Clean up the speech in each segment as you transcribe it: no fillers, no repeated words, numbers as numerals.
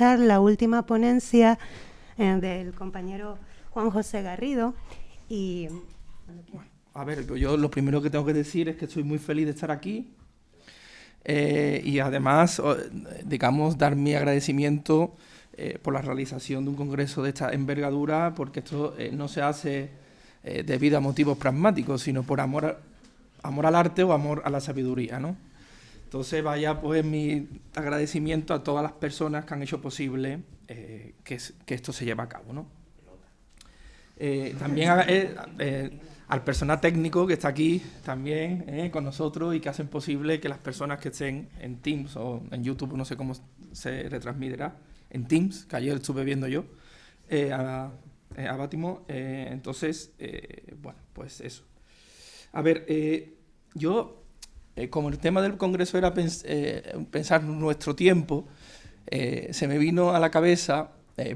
escuchar la última ponencia del compañero Juan José Garrido. Y a ver, yo lo primero que tengo que decir es que estoy muy feliz de estar aquí y además, digamos, dar mi agradecimiento por la realización de un congreso de esta envergadura, porque esto no se hace debido a motivos pragmáticos, sino por amor al arte o amor a la sabiduría, ¿no? Entonces, vaya pues mi agradecimiento a todas las personas que han hecho posible que esto se lleve a cabo, ¿no? También al personal técnico que está aquí también con nosotros y que hacen posible que las personas que estén en Teams o en YouTube, no sé cómo se retransmitirá, en Teams, que ayer estuve viendo yo, a Bátimo. Entonces, bueno, pues eso. A ver, yo, como el tema del congreso era pensar nuestro tiempo, se me vino a la cabeza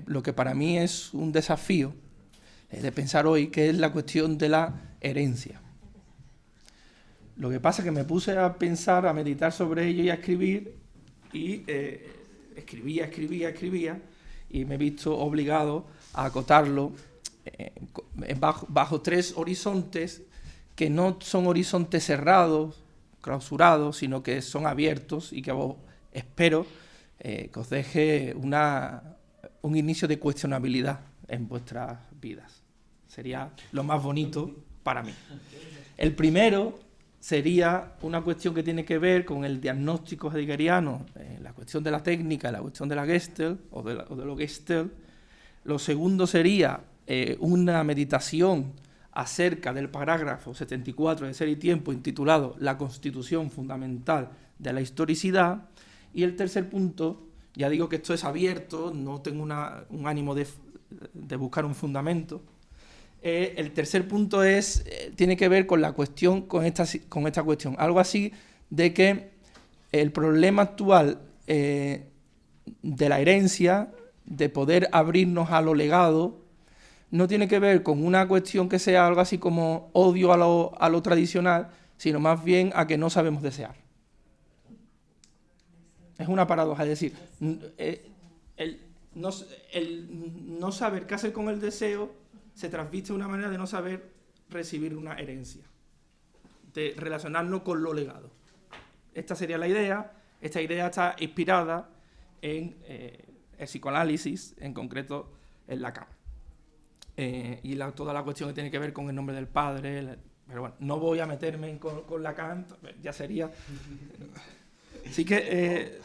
lo que para mí es un desafío de pensar hoy, que es la cuestión de la herencia. Lo que pasa es que me puse a pensar, a meditar sobre ello y a escribir, y escribía, y me he visto obligado a acotarlo bajo tres horizontes que no son horizontes cerrados, clausurados, sino que son abiertos y que espero que os deje un inicio de cuestionabilidad en vuestras vidas. Sería lo más bonito para mí. El primero sería una cuestión que tiene que ver con el diagnóstico heideggeriano, la cuestión de la técnica, la cuestión de la Gestalt o de lo Gestalt. Lo segundo sería una meditación acerca del parágrafo 74 de Ser y Tiempo, intitulado La Constitución Fundamental de la Historicidad. Y el tercer punto, ya digo que esto es abierto, no tengo un ánimo de buscar un fundamento. El tercer punto tiene que ver con la cuestión, con esta cuestión. Algo así de que el problema actual de la herencia, de poder abrirnos a lo legado, no tiene que ver con una cuestión que sea algo así como odio a lo tradicional, sino más bien a que no sabemos desear. Es una paradoja, es decir, el no saber qué hacer con el deseo se transviste de una manera de no saber recibir una herencia, de relacionarnos con lo legado. Esta sería la idea. Esta idea está inspirada en el psicoanálisis, en concreto en Lacan. Y toda la cuestión que tiene que ver con el nombre del padre, pero bueno, no voy a meterme con Lacan, ya sería... Así que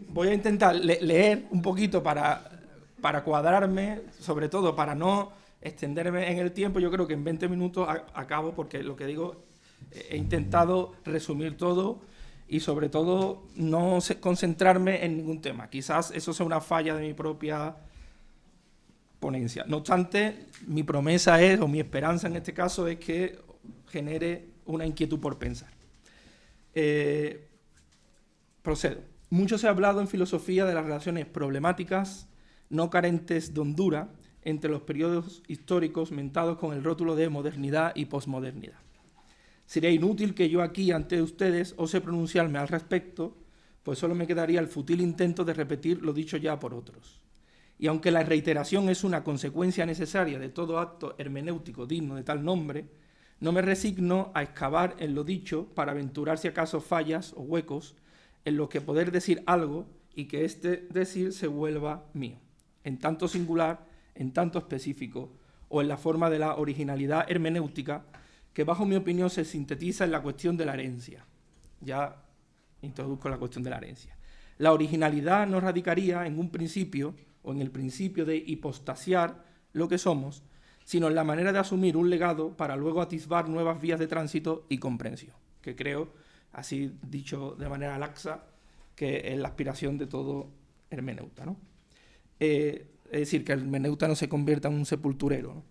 voy a intentar leer un poquito para cuadrarme, sobre todo para no extenderme en el tiempo. Yo creo que en 20 minutos acabo, porque lo que digo, he intentado resumir todo y sobre todo no concentrarme en ningún tema. Quizás eso sea una falla de mi propia ponencia. No obstante, mi promesa o mi esperanza en este caso es que genere una inquietud por pensar. Procedo. Mucho se ha hablado en filosofía de las relaciones problemáticas, no carentes de hondura, entre los periodos históricos mentados con el rótulo de modernidad y posmodernidad. Sería inútil que yo aquí, ante ustedes, ose pronunciarme al respecto, pues solo me quedaría el fútil intento de repetir lo dicho ya por otros. Y aunque la reiteración es una consecuencia necesaria de todo acto hermenéutico digno de tal nombre, no me resigno a excavar en lo dicho para aventurar si acaso fallas o huecos en los que poder decir algo y que este decir se vuelva mío, en tanto singular, en tanto específico, o en la forma de la originalidad hermenéutica, que bajo mi opinión se sintetiza en la cuestión de la herencia. Ya introduzco la cuestión de la herencia. La originalidad no radicaría en un principio, o en el principio de hipostasiar lo que somos, sino en la manera de asumir un legado para luego atisbar nuevas vías de tránsito y comprensión, que creo, así dicho de manera laxa, que es la aspiración de todo hermeneuta, ¿no? Es decir, que el hermeneuta no se convierta en un sepulturero, ¿no?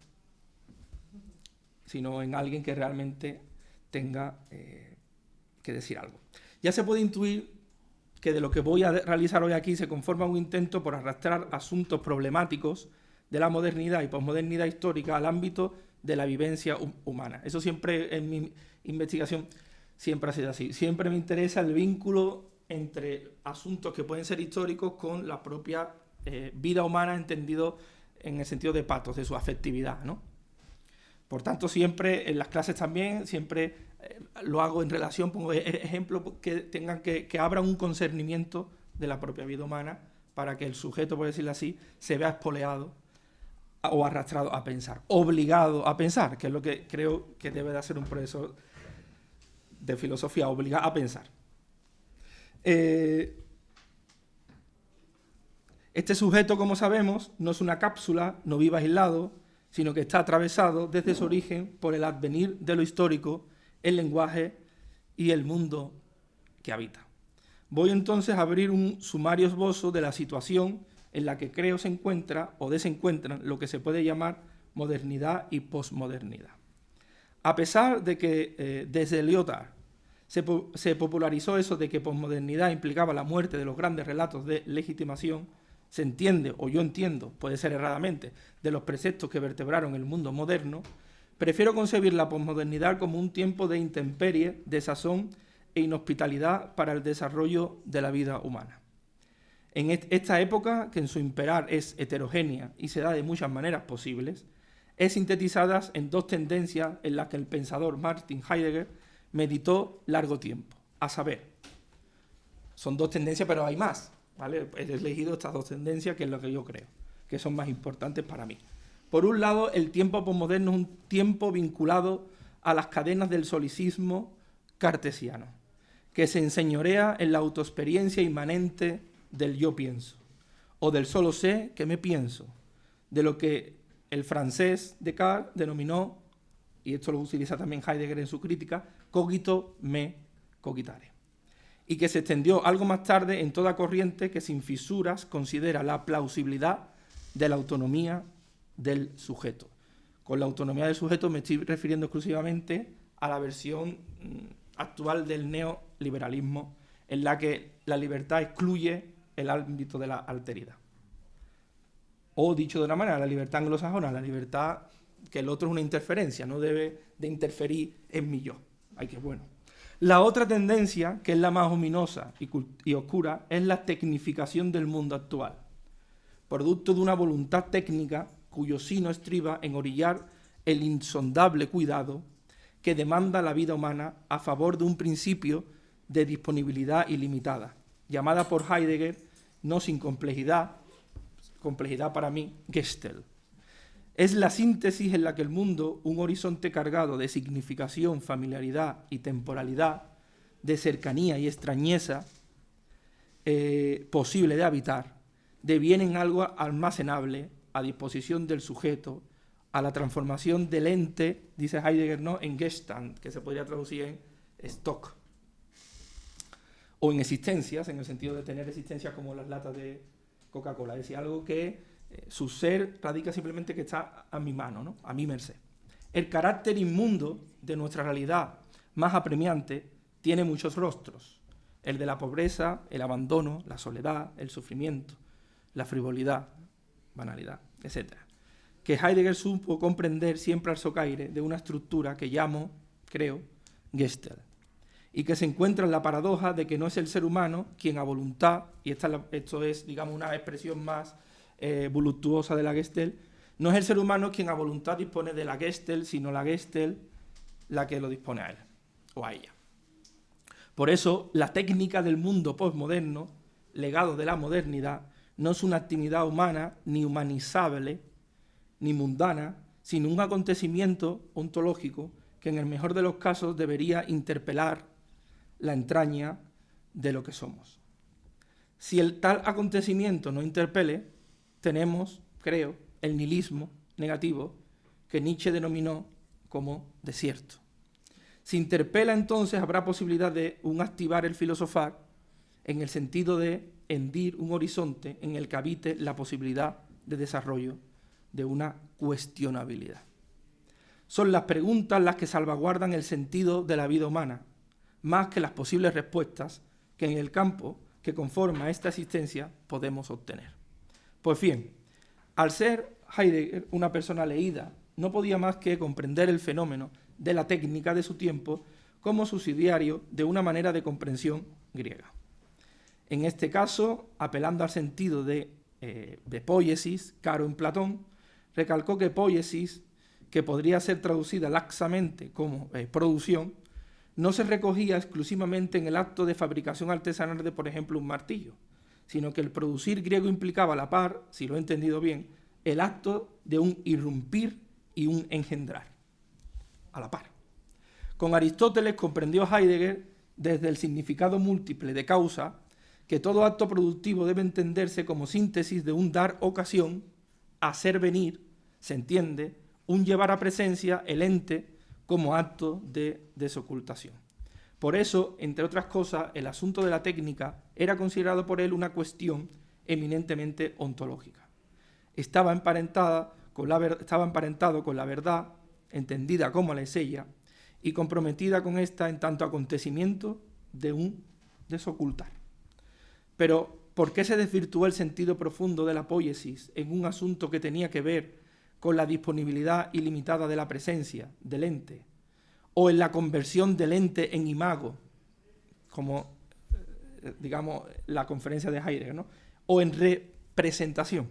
Sino en alguien que realmente tenga que decir algo. Ya se puede intuir que de lo que voy a realizar hoy aquí se conforma un intento por arrastrar asuntos problemáticos de la modernidad y posmodernidad histórica al ámbito de la vivencia humana. Eso siempre en mi investigación siempre ha sido así. Siempre me interesa el vínculo entre asuntos que pueden ser históricos con la propia vida humana entendido en el sentido de pathos, de su afectividad, ¿no? Por tanto, siempre en las clases también, siempre lo hago en relación, pongo ejemplos que tengan que abran un concernimiento de la propia vida humana para que el sujeto, por decirlo así, se vea espoleado o arrastrado a pensar, obligado a pensar, que es lo que creo que debe de hacer un profesor de filosofía, obligado a pensar. Este sujeto, como sabemos, no es una cápsula, no vive aislado, sino que está atravesado desde su origen por el advenir de lo histórico, el lenguaje y el mundo que habita. Voy entonces a abrir un sumario esbozo de la situación en la que creo se encuentra o desencuentran lo que se puede llamar modernidad y posmodernidad. A pesar de que desde Lyotard se popularizó eso de que posmodernidad implicaba la muerte de los grandes relatos de legitimación, se entiende, o yo entiendo, puede ser erradamente, de los preceptos que vertebraron el mundo moderno, prefiero concebir la posmodernidad como un tiempo de intemperie, desazón e inhospitalidad para el desarrollo de la vida humana. En esta época, que en su imperar es heterogénea y se da de muchas maneras posibles, es sintetizada en dos tendencias en las que el pensador Martin Heidegger meditó largo tiempo, a saber, son dos tendencias, pero hay más, ¿vale? He elegido estas dos tendencias, que es lo que yo creo, que son más importantes para mí. Por un lado, el tiempo posmoderno es un tiempo vinculado a las cadenas del solicismo cartesiano, que se enseñorea en la autoexperiencia inmanente del yo pienso, o del solo sé que me pienso, de lo que el francés Descartes denominó, y esto lo utiliza también Heidegger en su crítica, cogito me cogitare, y que se extendió algo más tarde en toda corriente que sin fisuras considera la plausibilidad de la autonomía del sujeto. Con la autonomía del sujeto me estoy refiriendo exclusivamente a la versión actual del neoliberalismo, en la que la libertad excluye el ámbito de la alteridad. O, dicho de una manera, la libertad anglosajona, la libertad que el otro es una interferencia, no debe de interferir en mi yo. Ay, qué bueno. La otra tendencia, que es la más ominosa y oscura, es la tecnificación del mundo actual, producto de una voluntad técnica cuyo sino estriba en orillar el insondable cuidado que demanda la vida humana a favor de un principio de disponibilidad ilimitada, llamada por Heidegger, no sin complejidad para mí, Gestell. Es la síntesis en la que el mundo, un horizonte cargado de significación, familiaridad y temporalidad, de cercanía y extrañeza posible de habitar, deviene en algo almacenable a disposición del sujeto, a la transformación del ente, dice Heidegger, ¿no?, en Gestand, que se podría traducir en stock, o en existencias, en el sentido de tener existencias como las latas de Coca-Cola, es decir, algo que su ser radica simplemente que está a mi mano, ¿no?, a mi merced. El carácter inmundo de nuestra realidad más apremiante tiene muchos rostros: el de la pobreza, el abandono, la soledad, el sufrimiento, la frivolidad, banalidad, etc., que Heidegger supo comprender siempre al socaire de una estructura que llamo, creo, Gestell, y que se encuentra en la paradoja de que no es el ser humano quien a voluntad, y esto es, digamos, una expresión más voluptuosa de la Gestell, no es el ser humano quien a voluntad dispone de la Gestell, sino la Gestell la que lo dispone a él o a ella. Por eso, la técnica del mundo postmoderno, legado de la modernidad, no es una actividad humana, ni humanizable, ni mundana, sino un acontecimiento ontológico que en el mejor de los casos debería interpelar la entraña de lo que somos. Si el tal acontecimiento no interpele, tenemos, creo, el nihilismo negativo que Nietzsche denominó como desierto. Si interpela, entonces habrá posibilidad de activar el filosofar en el sentido de hendir un horizonte en el que habite la posibilidad de desarrollo de una cuestionabilidad. Son las preguntas las que salvaguardan el sentido de la vida humana, más que las posibles respuestas que en el campo que conforma esta existencia podemos obtener. Pues bien, al ser Heidegger una persona leída, no podía más que comprender el fenómeno de la técnica de su tiempo como subsidiario de una manera de comprensión griega. En este caso, apelando al sentido de de poiesis, Caro en Platón, recalcó que poiesis, que podría ser traducida laxamente como producción, no se recogía exclusivamente en el acto de fabricación artesanal de, por ejemplo, un martillo, sino que el producir griego implicaba a la par, si lo he entendido bien, el acto de un irrumpir y un engendrar, a la par. Con Aristóteles comprendió Heidegger, desde el significado múltiple de causa, que todo acto productivo debe entenderse como síntesis de un dar ocasión, hacer venir, se entiende, un llevar a presencia el ente como acto de desocultación. Por eso, entre otras cosas, el asunto de la técnica era considerado por él una cuestión eminentemente ontológica. Estaba emparentado con la verdad, entendida como la esencia, y comprometida con esta en tanto acontecimiento de un desocultar. Pero, ¿por qué se desvirtuó el sentido profundo de la poiesis en un asunto que tenía que ver con la disponibilidad ilimitada de la presencia del ente, o en la conversión del ente en imago, como, digamos, la conferencia de Heidegger, ¿no?, o en representación?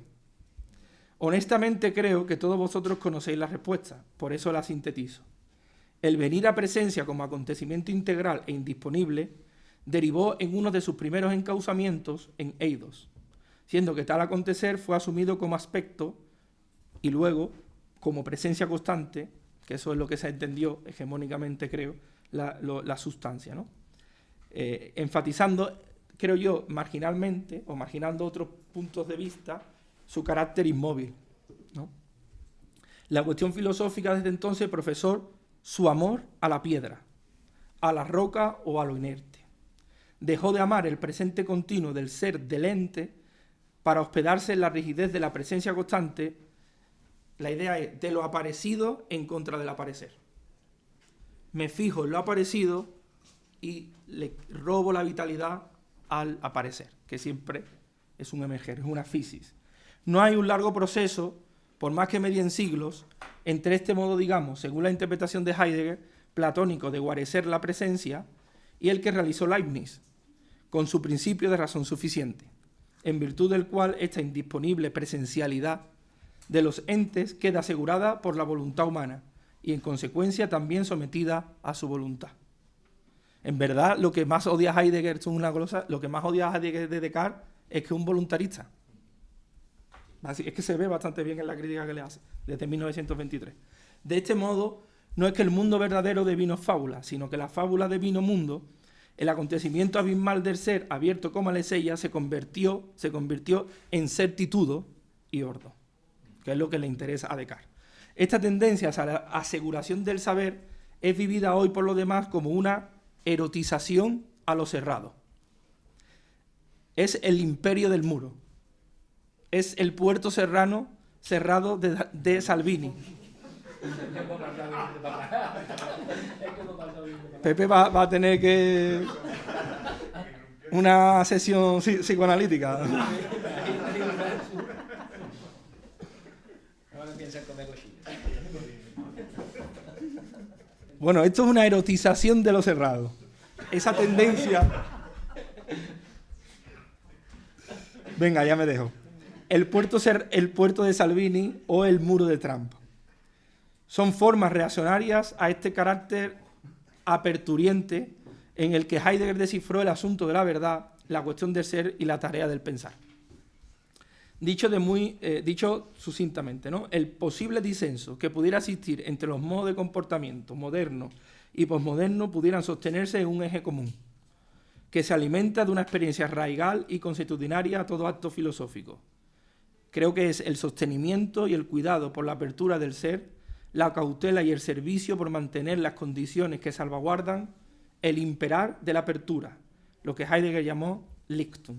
Honestamente creo que todos vosotros conocéis la respuesta, por eso la sintetizo. El venir a presencia como acontecimiento integral e indisponible derivó en uno de sus primeros encauzamientos en eidos, siendo que tal acontecer fue asumido como aspecto y luego como presencia constante, que eso es lo que se entendió hegemónicamente, creo, la sustancia, ¿no? Enfatizando, creo yo, marginalmente, o marginando otros puntos de vista, su carácter inmóvil, ¿no? La cuestión filosófica desde entonces profesó su amor a la piedra, a la roca o a lo inerte. Dejó de amar el presente continuo del ser del ente para hospedarse en la rigidez de la presencia constante. La idea es de lo aparecido en contra del aparecer. Me fijo en lo aparecido y le robo la vitalidad al aparecer, que siempre es un emerger, es una physis. No hay un largo proceso, por más que medien siglos, entre este modo, digamos, según la interpretación de Heidegger, platónico de guarecer la presencia, y el que realizó Leibniz, con su principio de razón suficiente, en virtud del cual esta indisponible presencialidad de los entes queda asegurada por la voluntad humana y en consecuencia también sometida a su voluntad. En verdad, lo que más odia Heidegger, es una glosa, lo que más odia Heidegger de Descartes es que es un voluntarista. Así, es que se ve bastante bien en la crítica que le hace, desde 1923. De este modo, no es que el mundo verdadero devino fábula, sino que la fábula devino mundo, el acontecimiento abismal del ser, abierto como la esencia, se convirtió en certitudo y ordo, que es lo que le interesa a Descartes. Esta tendencia a la aseguración del saber es vivida hoy por lo demás como una erotización a lo cerrado. Es el imperio del muro. Es el puerto cerrado de Salvini. Pepe va a tener que una sesión psicoanalítica. Bueno, esto es una erotización de lo cerrado. Esa tendencia... Venga, ya me dejo. El puerto de Salvini o el muro de Trump. Son formas reaccionarias a este carácter aperturiente en el que Heidegger descifró el asunto de la verdad, la cuestión del ser y la tarea del pensar. Dicho sucintamente, ¿no?, el posible disenso que pudiera existir entre los modos de comportamiento moderno y posmoderno pudieran sostenerse en un eje común, que se alimenta de una experiencia arraigal y consuetudinaria a todo acto filosófico. Creo que es el sostenimiento y el cuidado por la apertura del ser, la cautela y el servicio por mantener las condiciones que salvaguardan el imperar de la apertura, lo que Heidegger llamó Lichtung.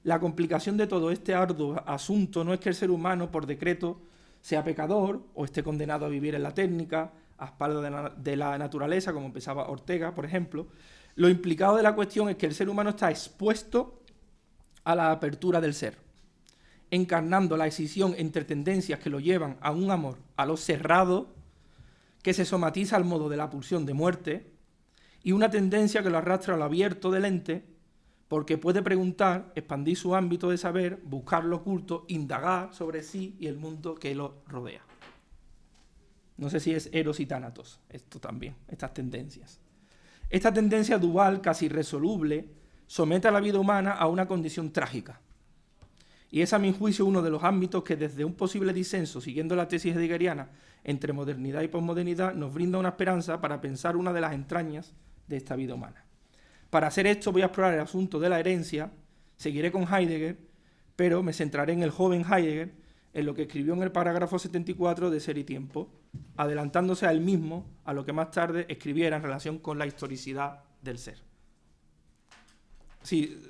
La complicación de todo este arduo asunto no es que el ser humano, por decreto, sea pecador o esté condenado a vivir en la técnica, a espaldas de la naturaleza, como pensaba Ortega, por ejemplo. Lo implicado de la cuestión es que el ser humano está expuesto a la apertura del ser, encarnando la escisión entre tendencias que lo llevan a un amor a lo cerrado, que se somatiza al modo de la pulsión de muerte, y una tendencia que lo arrastra a lo abierto del ente, porque puede preguntar, expandir su ámbito de saber, buscar lo oculto, indagar sobre sí y el mundo que lo rodea. No sé si es Eros y Tánatos, esto también, estas tendencias. Esta tendencia dual, casi irresoluble, somete a la vida humana a una condición trágica. Y es, a mi juicio, uno de los ámbitos que, desde un posible disenso, siguiendo la tesis heideggeriana entre modernidad y posmodernidad, nos brinda una esperanza para pensar una de las entrañas de esta vida humana. Para hacer esto voy a explorar el asunto de la herencia, seguiré con Heidegger, pero me centraré en el joven Heidegger, en lo que escribió en el parágrafo 74 de Ser y Tiempo, adelantándose a él mismo a lo que más tarde escribiera en relación con la historicidad del ser. Sí,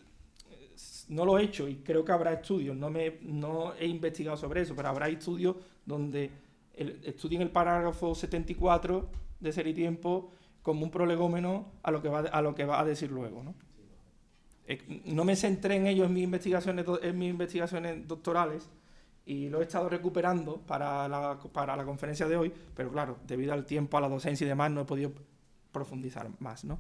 no lo he hecho y creo que habrá estudios, no he investigado sobre eso, pero habrá estudios donde estudien el parágrafo 74 de Ser y Tiempo como un prolegómeno a lo que va a decir luego, ¿no? No me centré en ello en mis investigaciones doctorales y lo he estado recuperando para la conferencia de hoy, pero claro, debido al tiempo, a la docencia y demás, no he podido profundizar más, ¿no?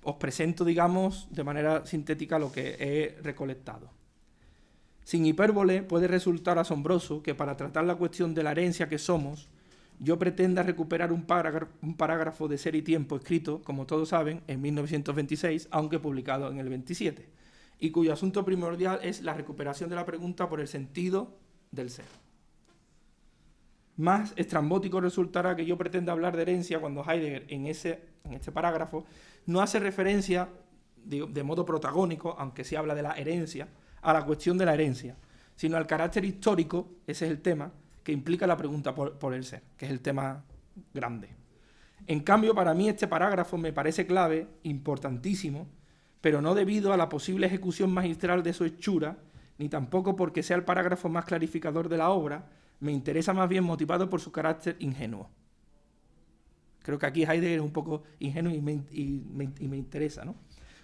Os presento, digamos, de manera sintética lo que he recolectado. Sin hipérbole, puede resultar asombroso que para tratar la cuestión de la herencia que somos, yo pretenda recuperar un parágrafo de Ser y Tiempo escrito, como todos saben, en 1926, aunque publicado en el 27, y cuyo asunto primordial es la recuperación de la pregunta por el sentido del ser. Más estrambótico resultará que yo pretenda hablar de herencia cuando Heidegger, en este parágrafo, no hace referencia de modo protagónico, aunque sí habla de la herencia, a la cuestión de la herencia, sino al carácter histórico, ese es el tema, que implica la pregunta por el ser, que es el tema grande. En cambio, para mí este parágrafo me parece clave, importantísimo, pero no debido a la posible ejecución magistral de su hechura, ni tampoco porque sea el parágrafo más clarificador de la obra, me interesa más bien motivado por su carácter ingenuo. Creo que aquí Heidegger es un poco ingenuo y me interesa, ¿no?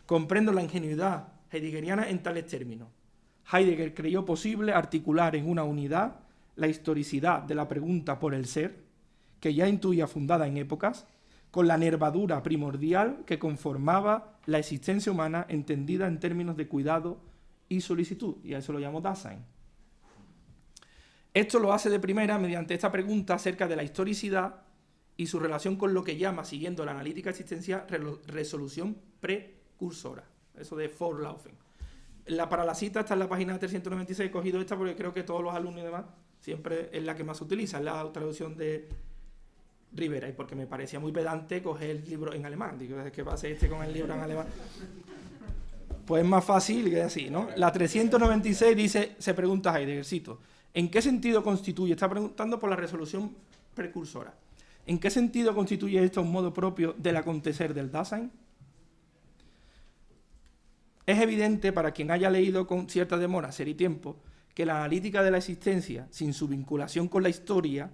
Comprendo la ingenuidad heideggeriana en tales términos. Heidegger creyó posible articular en una unidad la historicidad de la pregunta por el ser, que ya intuía fundada en épocas, con la nervadura primordial que conformaba la existencia humana entendida en términos de cuidado y solicitud, y a eso lo llamo Dasein. Esto lo hace de primera mediante esta pregunta acerca de la historicidad y su relación con lo que llama, siguiendo la analítica existencial, resolución precursora, eso de Forlaufen. Para la cita está en la página 396, he cogido esta porque creo que todos los alumnos y demás siempre es la que más se utiliza, es la traducción de Rivera, y porque me parecía muy pedante coger el libro en alemán. Digo, ¿qué va a hacer con el libro en alemán? Pues es más fácil que así, ¿no? La 396 dice, se pregunta Heidegger, cito, ¿en qué sentido constituye? Está preguntando por la resolución precursora. ¿En qué sentido constituye esto un modo propio del acontecer del Dasein? Es evidente para quien haya leído con cierta demora Ser y Tiempo que la analítica de la existencia, sin su vinculación con la historia,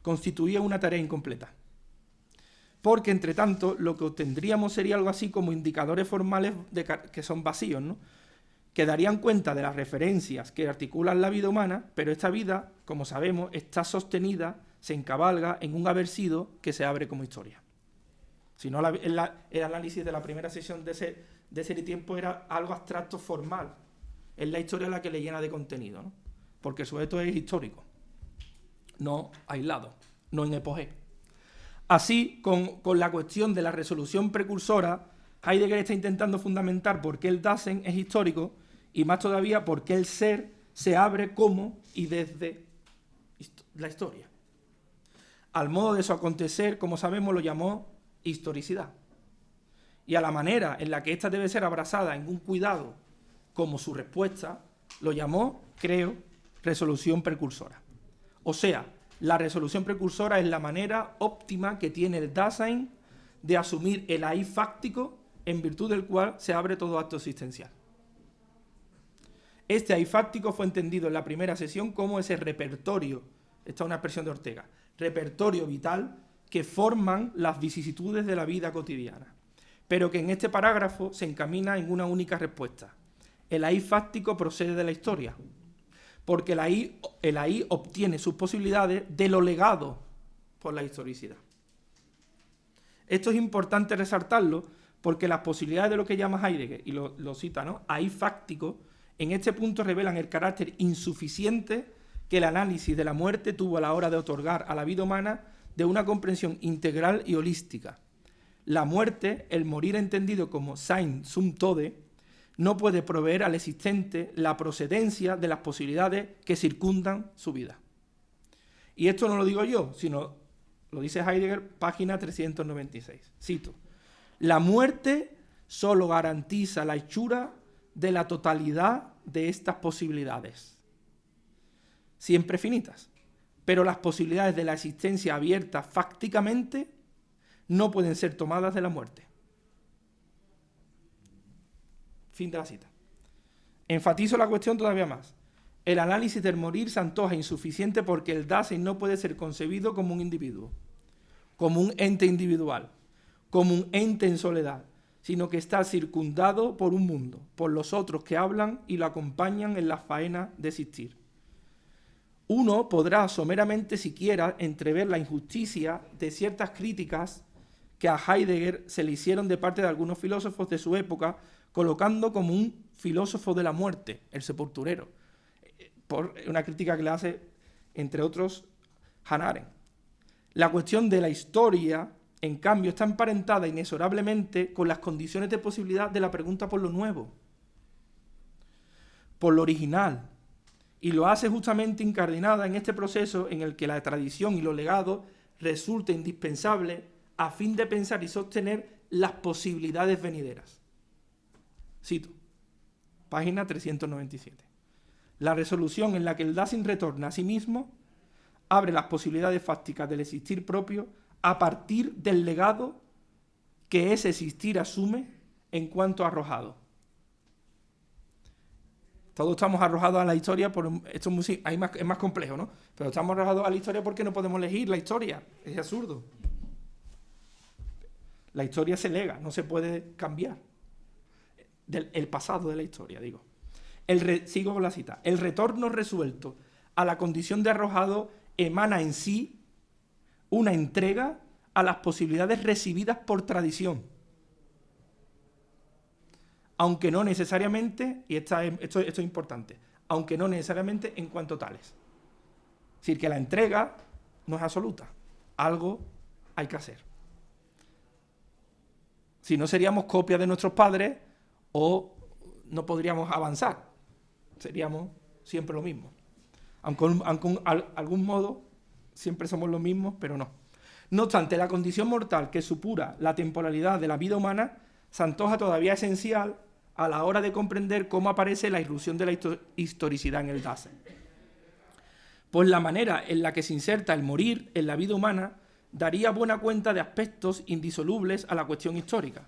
constituía una tarea incompleta. Porque, entre tanto, lo que obtendríamos sería algo así como indicadores formales que son vacíos, ¿no? Que darían cuenta de las referencias que articulan la vida humana, pero esta vida, como sabemos, está sostenida, se encabalga en un haber sido que se abre como historia. Si no, el análisis de la primera sesión de Ser y Tiempo era algo abstracto formal. Es la historia la que le llena de contenido, ¿no? Porque el sujeto es histórico, no aislado, no en epogé. Así, con la cuestión de la resolución precursora, Heidegger está intentando fundamentar por qué el Dasein es histórico y más todavía por qué el ser se abre como y desde la historia. Al modo de su acontecer, como sabemos, lo llamó historicidad. Y a la manera en la que ésta debe ser abrazada en un cuidado como su respuesta, lo llamó, creo, resolución precursora. O sea, la resolución precursora es la manera óptima que tiene el Dasein de asumir el ahí fáctico en virtud del cual se abre todo acto existencial. Este ahí fáctico fue entendido en la primera sesión como ese repertorio, esta es una expresión de Ortega, repertorio vital que forman las vicisitudes de la vida cotidiana, pero que en este parágrafo se encamina en una única respuesta. El ahí fáctico procede de la historia, porque el ahí obtiene sus posibilidades de lo legado por la historicidad. Esto es importante resaltarlo porque las posibilidades de lo que llama Heidegger, y lo cita, ¿no?, ahí fáctico, en este punto revelan el carácter insuficiente que el análisis de la muerte tuvo a la hora de otorgar a la vida humana de una comprensión integral y holística. La muerte, el morir entendido como Sein zum Tode, no puede proveer al existente la procedencia de las posibilidades que circundan su vida. Y esto no lo digo yo, sino lo dice Heidegger, página 396. Cito: la muerte solo garantiza la hechura de la totalidad de estas posibilidades, siempre finitas, pero las posibilidades de la existencia abierta fácticamente no pueden ser tomadas de la muerte. Fin de la cita. Enfatizo la cuestión todavía más. El análisis del morir se antoja insuficiente porque el Dasein no puede ser concebido como un individuo, como un ente individual, como un ente en soledad, sino que está circundado por un mundo, por los otros que hablan y lo acompañan en la faena de existir. Uno podrá someramente siquiera entrever la injusticia de ciertas críticas que a Heidegger se le hicieron de parte de algunos filósofos de su época, colocando como un filósofo de la muerte, el sepulturero, por una crítica que le hace, entre otros, Hannah Arendt. La cuestión de la historia, en cambio, está emparentada inexorablemente con las condiciones de posibilidad de la pregunta por lo nuevo, por lo original, y lo hace justamente incardinada en este proceso en el que la tradición y los legados resulta indispensable a fin de pensar y sostener las posibilidades venideras. Cito, página 397. La resolución en la que el Dasein retorna a sí mismo abre las posibilidades fácticas del existir propio a partir del legado que ese existir asume en cuanto arrojado. Todos estamos arrojados a la historia, esto es más complejo, ¿no? Pero estamos arrojados a la historia porque no podemos elegir la historia. Es absurdo. La historia se lega, no se puede cambiar. El pasado de la historia, digo. Sigo con la cita. El retorno resuelto a la condición de arrojado emana en sí una entrega a las posibilidades recibidas por tradición. Aunque no necesariamente, y esto es importante, aunque no necesariamente en cuanto tales. Es decir, que la entrega no es absoluta. Algo hay que hacer. Si no, seríamos copias de nuestros padres o no podríamos avanzar. Seríamos siempre lo mismo. Aunque algún modo siempre somos los mismos, pero no. No obstante, la condición mortal que supura la temporalidad de la vida humana se antoja todavía esencial a la hora de comprender cómo aparece la irrupción de la historicidad en el Dasein. Pues la manera en la que se inserta el morir en la vida humana daría buena cuenta de aspectos indisolubles a la cuestión histórica,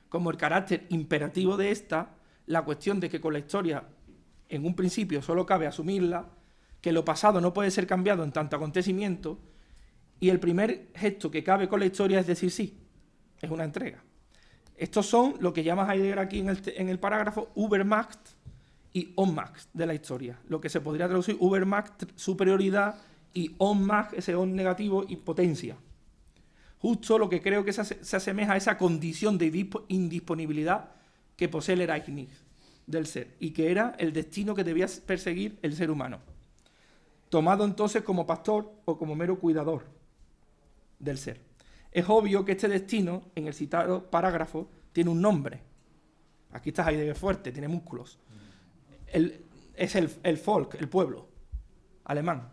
como el carácter imperativo de esta, la cuestión de que con la historia en un principio solo cabe asumirla, que lo pasado no puede ser cambiado en tanto acontecimiento, y el primer gesto que cabe con la historia es decir sí, es una entrega. Estos son lo que llama Heidegger aquí en el parágrafo Übermacht y Ohnmacht de la historia, lo que se podría traducir Übermacht, superioridad, y Ohnmacht, ese on negativo, y potencia. Justo lo que creo que se asemeja a esa condición de indisponibilidad que posee el Ereignis del ser, y que era el destino que debía perseguir el ser humano, tomado entonces como pastor o como mero cuidador del ser. Es obvio que este destino, en el citado parágrafo, tiene un nombre. Aquí está Heidegger fuerte, tiene músculos. Es el Volk, el pueblo alemán.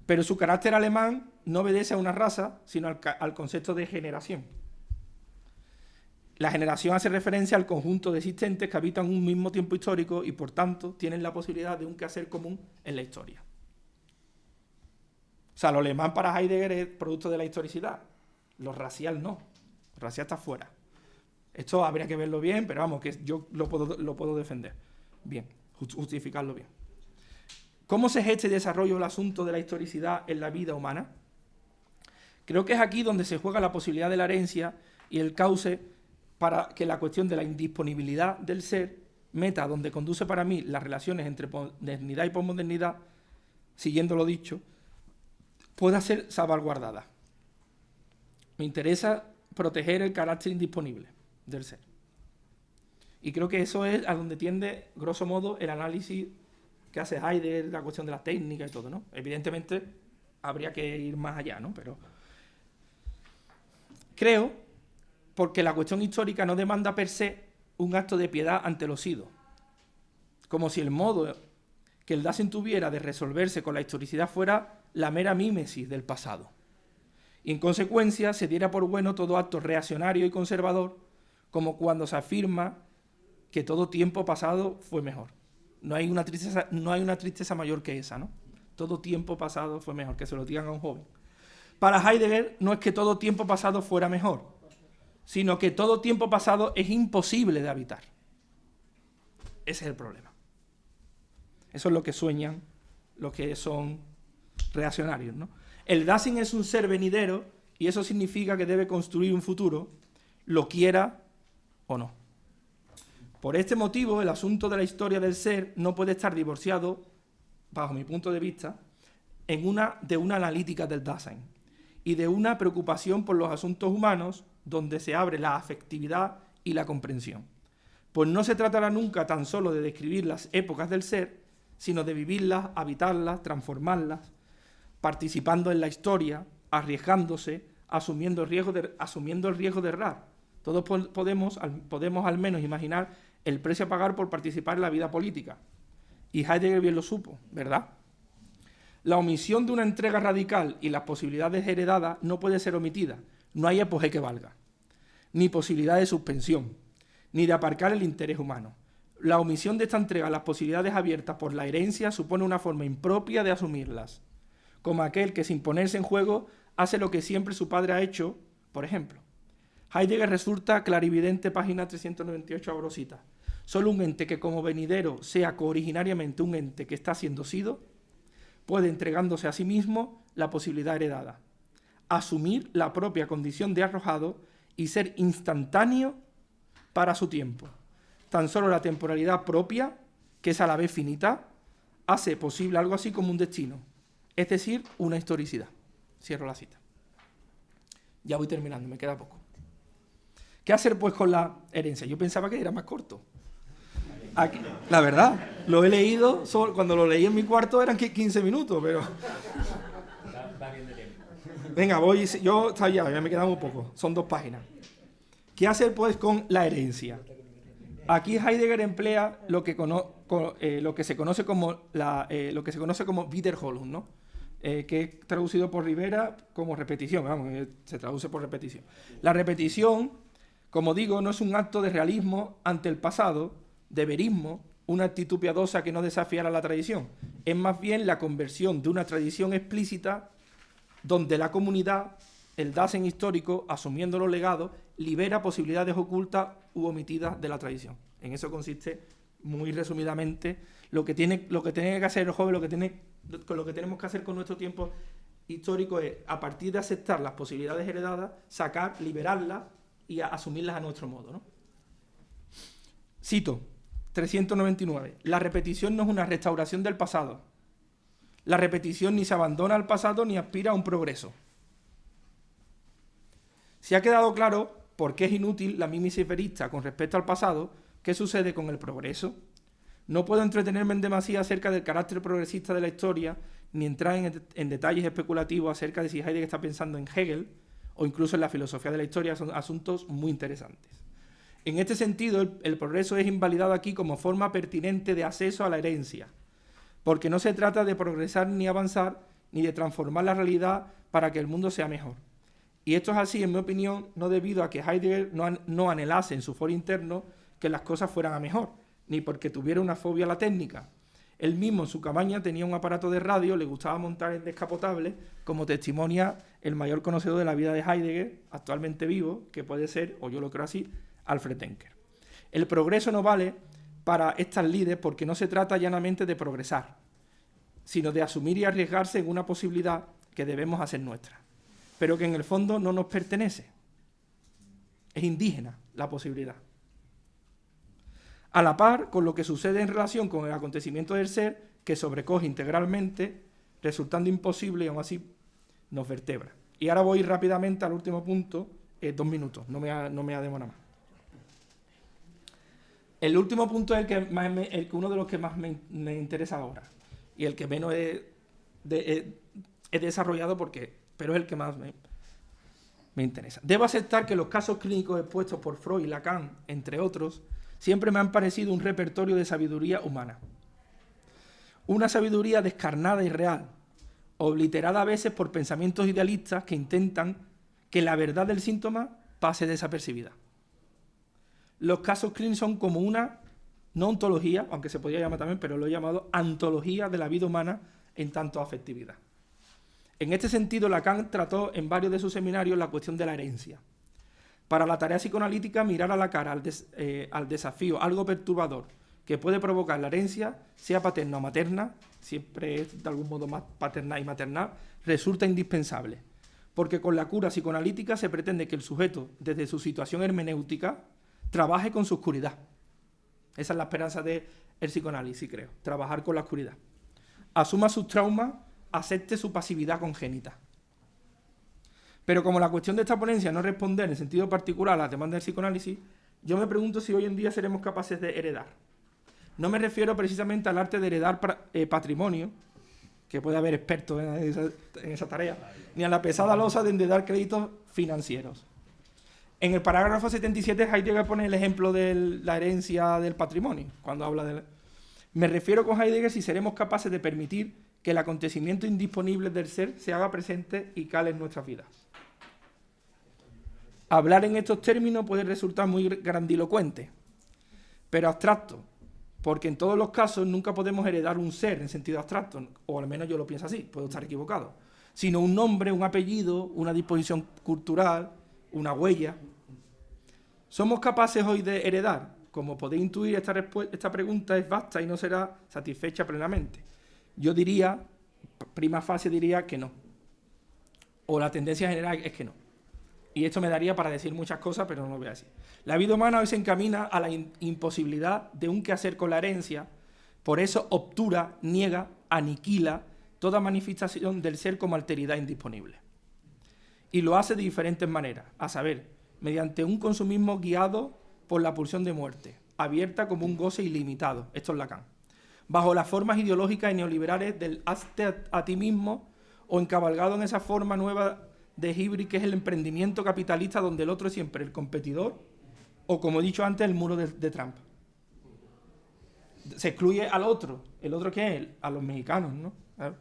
Pero su carácter alemán no obedece a una raza, sino al concepto de generación. La generación hace referencia al conjunto de existentes que habitan un mismo tiempo histórico y, por tanto, tienen la posibilidad de un quehacer común en la historia. O sea, lo alemán para Heidegger es producto de la historicidad. Lo racial no. Lo racial está fuera. Esto habría que verlo bien, pero vamos, que yo lo puedo defender. Bien, justificarlo bien. ¿Cómo se gesta y desarrolla el asunto de la historicidad en la vida humana? Creo que es aquí donde se juega la posibilidad de la herencia y el cauce para que la cuestión de la indisponibilidad del ser, meta donde conduce para mí las relaciones entre modernidad y posmodernidad, siguiendo lo dicho, pueda ser salvaguardada. Me interesa proteger el carácter indisponible. del ser. Y creo que eso es a donde tiende, grosso modo, el análisis que hace Heidegger, la cuestión de la técnica y todo, ¿no? Evidentemente, habría que ir más allá, ¿no? Pero creo, porque la cuestión histórica no demanda per se un acto de piedad ante lo sido, como si el modo que el Dasein tuviera de resolverse con la historicidad fuera la mera mímesis del pasado. Y en consecuencia se diera por bueno todo acto reaccionario y conservador, como cuando se afirma que todo tiempo pasado fue mejor. No hay una tristeza mayor que esa, ¿no? Todo tiempo pasado fue mejor, que se lo digan a un joven. Para Heidegger no es que todo tiempo pasado fuera mejor, sino que todo tiempo pasado es imposible de habitar. Ese es el problema. Eso es lo que sueñan los que son reaccionarios, ¿no? El Dasein es un ser venidero y eso significa que debe construir un futuro, lo quiera o no. Por este motivo, el asunto de la historia del ser no puede estar divorciado, bajo mi punto de vista, de una analítica del Dasein y de una preocupación por los asuntos humanos donde se abre la afectividad y la comprensión. Pues no se tratará nunca tan solo de describir las épocas del ser, sino de vivirlas, habitarlas, transformarlas, participando en la historia, arriesgándose, asumiendo el riesgo de errar. Todos podemos al menos imaginar el precio a pagar por participar en la vida política. Y Heidegger bien lo supo, ¿verdad? La omisión de una entrega radical y las posibilidades heredadas no puede ser omitida. No hay apogeo que valga. Ni posibilidad de suspensión, ni de aparcar el interés humano. La omisión de esta entrega a las posibilidades abiertas por la herencia supone una forma impropia de asumirlas, como aquel que sin ponerse en juego hace lo que siempre su padre ha hecho, por ejemplo. Heidegger resulta clarividente, página 398, abro cita. Solo un ente que como venidero sea cooriginariamente un ente que está siendo sido, puede, entregándose a sí mismo, la posibilidad heredada, asumir la propia condición de arrojado y ser instantáneo para su tiempo. Tan solo la temporalidad propia, que es a la vez finita, hace posible algo así como un destino, es decir, una historicidad. Cierro la cita. Ya voy terminando, me queda poco. ¿Qué hacer pues con la herencia? Yo pensaba que era más corto. Aquí, la verdad, lo he leído, cuando lo leí en mi cuarto eran 15 minutos, pero... Va bien de tiempo. Venga, yo ya me queda muy poco, son 2 páginas. ¿Qué hacer pues con la herencia? Aquí Heidegger emplea lo que se conoce como Wiederholung, ¿no? Que es traducido por Rivera como repetición, se traduce por repetición. La repetición, como digo, no es un acto de realismo ante el pasado, de verismo, una actitud piadosa que no desafiara la tradición. Es más bien la conversión de una tradición explícita donde la comunidad, el Dasein histórico, asumiendo los legados, libera posibilidades ocultas u omitidas de la tradición. En eso consiste, muy resumidamente, lo que tiene que hacer el joven, lo que tenemos que hacer con nuestro tiempo histórico es, a partir de aceptar las posibilidades heredadas, sacar, liberarlas y asumirlas a nuestro modo, ¿no? Cito, 399. La repetición no es una restauración del pasado. La repetición ni se abandona al pasado ni aspira a un progreso. Si ha quedado claro por qué es inútil la mímesis verista con respecto al pasado, ¿qué sucede con el progreso? No puedo entretenerme en demasía acerca del carácter progresista de la historia, ni entrar en detalles especulativos acerca de si Heidegger está pensando en Hegel o incluso en la filosofía de la historia. Son asuntos muy interesantes. En este sentido, el progreso es invalidado aquí como forma pertinente de acceso a la herencia, porque no se trata de progresar ni avanzar, ni de transformar la realidad para que el mundo sea mejor. Y esto es así, en mi opinión, no debido a que Heidegger no anhelase en su foro interno que las cosas fueran a mejor, ni porque tuviera una fobia a la técnica. Él mismo en su cabaña tenía un aparato de radio, le gustaba montar en descapotables, como testimonia el mayor conocedor de la vida de Heidegger, actualmente vivo, que puede ser, o yo lo creo así, Alfred Denker. El progreso no vale para estas lides porque no se trata llanamente de progresar, sino de asumir y arriesgarse en una posibilidad que debemos hacer nuestra, pero que en el fondo no nos pertenece. Es indígena la posibilidad. A la par con lo que sucede en relación con el acontecimiento del ser, que sobrecoge integralmente, resultando imposible y aún así nos vertebra. Y ahora voy rápidamente al último punto, 2 minutos, no me ha demorado más. El último punto es uno de los que más me interesa ahora y el que menos he desarrollado, pero es el que más me interesa. Debo aceptar que los casos clínicos expuestos por Freud y Lacan, entre otros, siempre me han parecido un repertorio de sabiduría humana. Una sabiduría descarnada y real, obliterada a veces por pensamientos idealistas que intentan que la verdad del síntoma pase desapercibida. Los casos clínicos son como una, no ontología, aunque se podría llamar también, pero lo he llamado antología de la vida humana en tanto afectividad. En este sentido, Lacan trató en varios de sus seminarios la cuestión de la herencia. Para la tarea psicoanalítica, mirar a la cara al desafío algo perturbador que puede provocar la herencia, sea paterna o materna, siempre es de algún modo más paternal y maternal, resulta indispensable. Porque con la cura psicoanalítica se pretende que el sujeto, desde su situación hermenéutica, trabaje con su oscuridad. Esa es la esperanza del psicoanálisis, creo, trabajar con la oscuridad. Asuma sus traumas, acepte su pasividad congénita. Pero como la cuestión de esta ponencia no es responder en sentido particular a las demandas del psicoanálisis, yo me pregunto si hoy en día seremos capaces de heredar. No me refiero precisamente al arte de heredar patrimonio, que puede haber expertos en esa tarea, ni a la pesada losa de endeudar créditos financieros. En el parágrafo 77 Heidegger pone el ejemplo de la herencia del patrimonio, cuando habla de... Me refiero con Heidegger si seremos capaces de permitir que el acontecimiento indisponible del ser se haga presente y cale en nuestras vidas. Hablar en estos términos puede resultar muy grandilocuente, pero abstracto, porque en todos los casos nunca podemos heredar un ser en sentido abstracto, o al menos yo lo pienso así, puedo estar equivocado, sino un nombre, un apellido, una disposición cultural, una huella. ¿Somos capaces hoy de heredar? Como podéis intuir, esta pregunta es vasta y no será satisfecha plenamente. Yo diría, prima facie diría que no. O la tendencia general es que no. Y esto me daría para decir muchas cosas, pero no lo voy a decir. La vida humana hoy se encamina a la imposibilidad de un quehacer con la herencia, por eso obtura, niega, aniquila toda manifestación del ser como alteridad indisponible. Y lo hace de diferentes maneras, a saber, mediante un consumismo guiado por la pulsión de muerte, abierta como un goce ilimitado, esto es Lacan, bajo las formas ideológicas y neoliberales del hazte a ti mismo o encabalgado en esa forma nueva de híbrido que es el emprendimiento capitalista donde el otro es siempre el competidor o, como he dicho antes, el muro de Trump. Se excluye al otro. ¿El otro qué es? A los mexicanos, ¿no? Claro.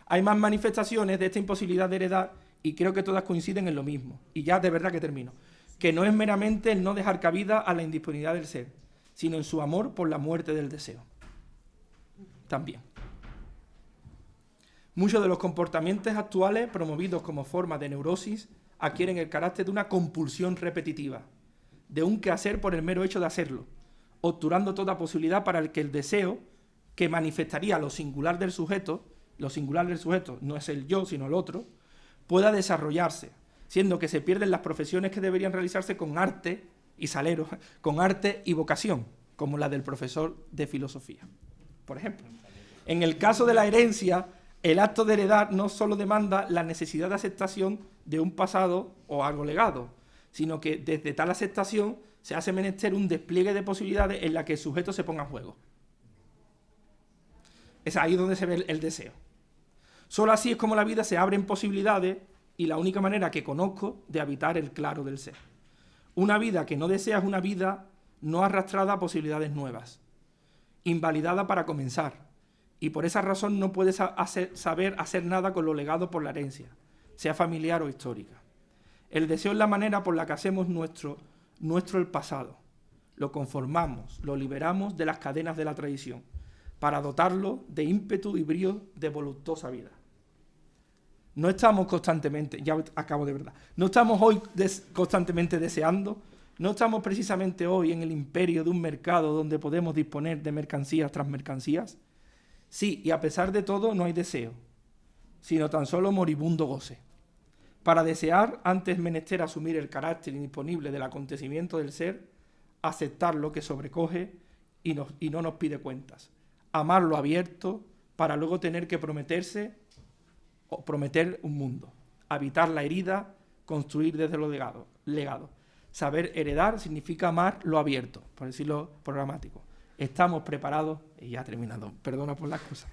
Hay más manifestaciones de esta imposibilidad de heredar y creo que todas coinciden en lo mismo. Y ya de verdad que termino. Que no es meramente el no dejar cabida a la indisponibilidad del ser, sino en su amor por la muerte del deseo. También. Muchos de los comportamientos actuales, promovidos como forma de neurosis, adquieren el carácter de una compulsión repetitiva, de un quehacer por el mero hecho de hacerlo, obturando toda posibilidad para el que el deseo, que manifestaría lo singular del sujeto no es el yo, sino el otro, pueda desarrollarse, siendo que se pierden las profesiones que deberían realizarse con arte y salero, con arte y vocación, como la del profesor de filosofía. Por ejemplo, en el caso de la herencia, el acto de heredar no solo demanda la necesidad de aceptación de un pasado o algo legado, sino que desde tal aceptación se hace menester un despliegue de posibilidades en la que el sujeto se ponga en juego. Es ahí donde se ve el deseo. Solo así es como la vida se abre en posibilidades y la única manera que conozco de habitar el claro del ser. Una vida que no desea es una vida no arrastrada a posibilidades nuevas, invalidada para comenzar, y por esa razón no puedes saber hacer nada con lo legado por la herencia, sea familiar o histórica. El deseo es la manera por la que hacemos nuestro el pasado. Lo conformamos, lo liberamos de las cadenas de la tradición, para dotarlo de ímpetu y brío de voluptuosa vida. No estamos constantemente, ya acabo de verdad, no estamos hoy constantemente deseando, no estamos precisamente hoy en el imperio de un mercado donde podemos disponer de mercancías tras mercancías. Sí, y a pesar de todo no hay deseo, sino tan solo moribundo goce. Para desear, antes menester asumir el carácter indisponible del acontecimiento del ser, aceptar lo que sobrecoge y no nos pide cuentas. Amarlo abierto para luego tener que prometer un mundo. Habitar la herida, construir desde lo legado. Saber heredar significa amar lo abierto, por decirlo programático. Estamos preparados, y ya he terminado, perdona por las cosas.